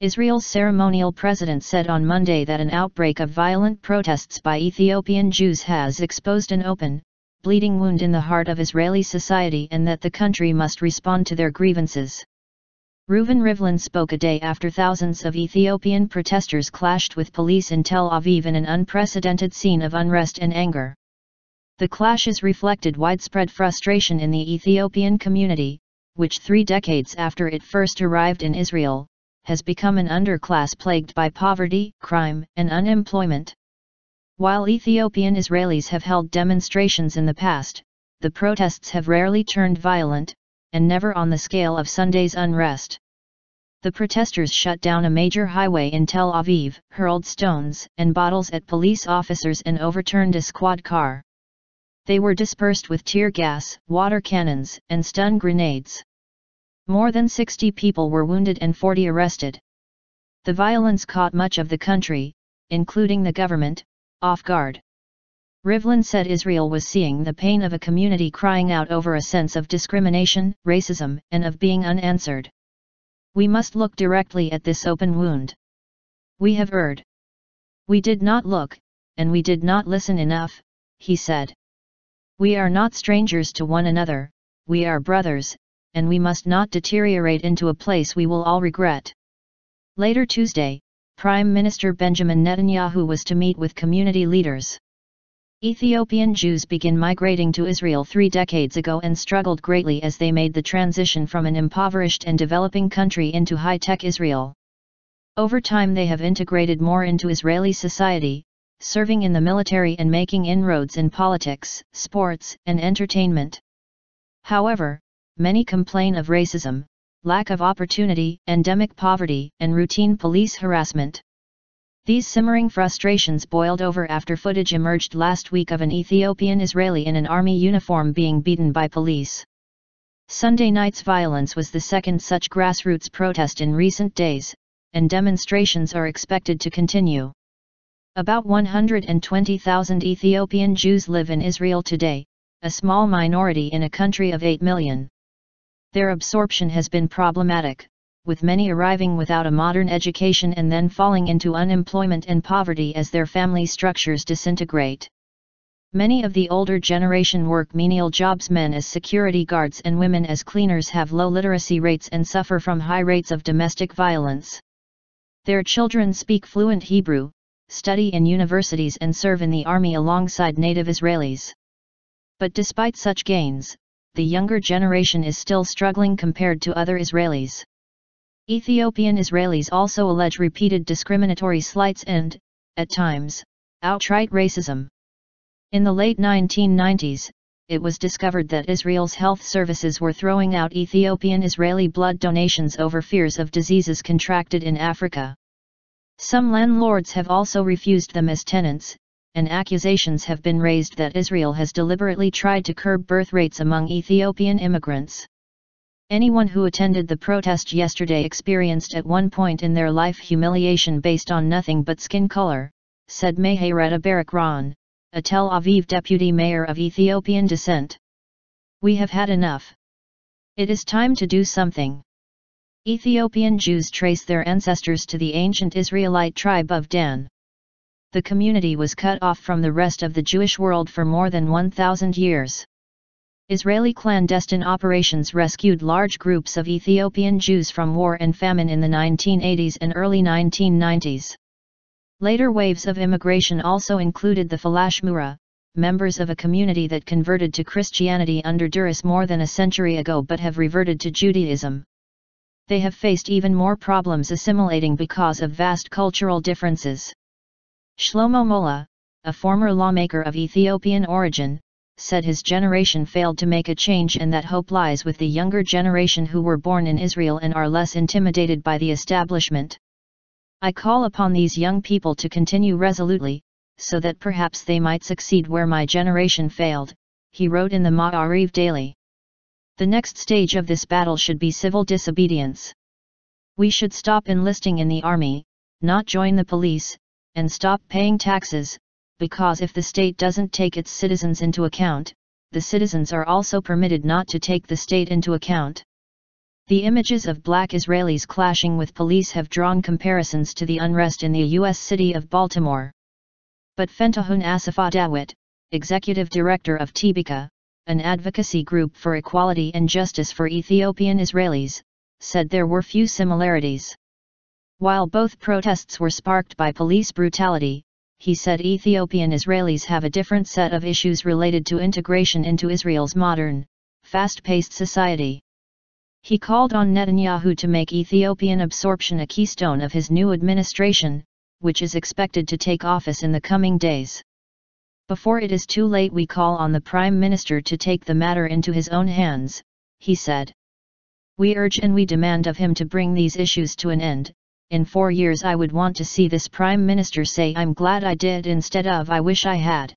Israel's ceremonial president said on Monday that an outbreak of violent protests by Ethiopian Jews has exposed an open, bleeding wound in the heart of Israeli society and that the country must respond to their grievances. Reuven Rivlin spoke a day after thousands of Ethiopian protesters clashed with police in Tel Aviv in an unprecedented scene of unrest and anger. The clashes reflected widespread frustration in the Ethiopian community, which 3 decades after it first arrived in Israel, has become an underclass plagued by poverty, crime, and unemployment. While Ethiopian Israelis have held demonstrations in the past, the protests have rarely turned violent, and never on the scale of Sunday's unrest. The protesters shut down a major highway in Tel Aviv, hurled stones and bottles at police officers and overturned a squad car. They were dispersed with tear gas, water cannons, and stun grenades. More than 60 people were wounded and 40 arrested. The violence caught much of the country, including the government, off guard. Rivlin said Israel was seeing the pain of a community crying out over a sense of discrimination, racism, and of being unanswered. We must look directly at this open wound. We have erred. We did not look, and we did not listen enough, he said. We are not strangers to one another, we are brothers, and we must not deteriorate into a place we will all regret. Later Tuesday, Prime Minister Benjamin Netanyahu was to meet with community leaders. Ethiopian Jews began migrating to Israel 3 decades ago and struggled greatly as they made the transition from an impoverished and developing country into high-tech Israel. Over time they have integrated more into Israeli society, serving in the military and making inroads in politics, sports, and entertainment. However, many complain of racism, lack of opportunity, endemic poverty, and routine police harassment. These simmering frustrations boiled over after footage emerged last week of an Ethiopian Israeli in an army uniform being beaten by police. Sunday night's violence was the second such grassroots protest in recent days, and demonstrations are expected to continue. About 120,000 Ethiopian Jews live in Israel today, a small minority in a country of 8 million. Their absorption has been problematic, with many arriving without a modern education and then falling into unemployment and poverty as their family structures disintegrate. Many of the older generation work menial jobs. Men as security guards and women as cleaners have low literacy rates and suffer from high rates of domestic violence. Their children speak fluent Hebrew, study in universities and serve in the army alongside native Israelis. But despite such gains, the younger generation is still struggling compared to other Israelis. Ethiopian Israelis also allege repeated discriminatory slights and, at times, outright racism. In the late 1990s, it was discovered that Israel's health services were throwing out Ethiopian Israeli blood donations over fears of diseases contracted in Africa. Some landlords have also refused them as tenants, and accusations have been raised that Israel has deliberately tried to curb birth rates among Ethiopian immigrants. Anyone who attended the protest yesterday experienced at one point in their life humiliation based on nothing but skin color, said Mehereta Barak-Ron, a Tel Aviv deputy mayor of Ethiopian descent. We have had enough. It is time to do something. Ethiopian Jews trace their ancestors to the ancient Israelite tribe of Dan. The community was cut off from the rest of the Jewish world for more than 1,000 years. Israeli clandestine operations rescued large groups of Ethiopian Jews from war and famine in the 1980s and early 1990s. Later waves of immigration also included the Falashmura, members of a community that converted to Christianity under duress more than a century ago but have reverted to Judaism. They have faced even more problems assimilating because of vast cultural differences. Shlomo Mola, a former lawmaker of Ethiopian origin, said his generation failed to make a change and that hope lies with the younger generation who were born in Israel and are less intimidated by the establishment. I call upon these young people to continue resolutely, so that perhaps they might succeed where my generation failed, he wrote in the Ma'ariv Daily. The next stage of this battle should be civil disobedience. We should stop enlisting in the army, not join the police, and stop paying taxes, because if the state doesn't take its citizens into account, the citizens are also permitted not to take the state into account. The images of black Israelis clashing with police have drawn comparisons to the unrest in the U.S. city of Baltimore. But Fentahun Asafah Dawit, executive director of Tibika, an advocacy group for equality and justice for Ethiopian Israelis, said there were few similarities. While both protests were sparked by police brutality, he said Ethiopian Israelis have a different set of issues related to integration into Israel's modern, fast-paced society. He called on Netanyahu to make Ethiopian absorption a keystone of his new administration, which is expected to take office in the coming days. Before it is too late, we call on the Prime Minister to take the matter into his own hands, he said. We urge and we demand of him to bring these issues to an end. In 4 years I would want to see this Prime Minister say I'm glad I did instead of I wish I had.